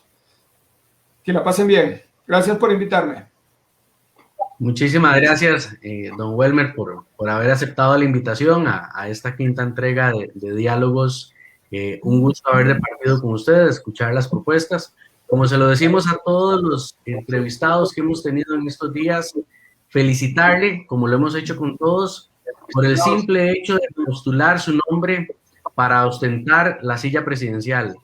Que la pasen bien. Gracias por invitarme. Muchísimas gracias, don Welmer, por haber aceptado la invitación a esta quinta entrega de Diálogos. Un gusto haber repartido con ustedes, escuchar las propuestas. Como se lo decimos a todos los entrevistados que hemos tenido en estos días, felicitarle, como lo hemos hecho con todos, por el simple hecho de postular su nombre para ostentar la silla presidencial.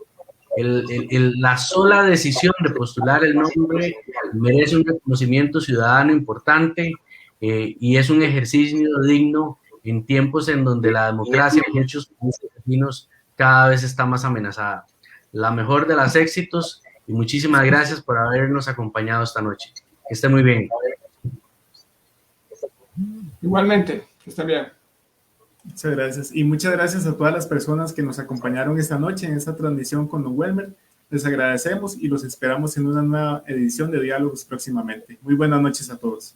La sola decisión de postular el nombre merece un reconocimiento ciudadano importante, y es un ejercicio digno en tiempos en donde la democracia en muchos países vecinos cada vez está más amenazada. La mejor de los éxitos y muchísimas gracias por habernos acompañado esta noche. Que esté muy bien. Igualmente, que esté bien. Muchas gracias. Y muchas gracias a todas las personas que nos acompañaron esta noche en esta transmisión con don Welmer. Les agradecemos y los esperamos en una nueva edición de Diálogos próximamente. Muy buenas noches a todos.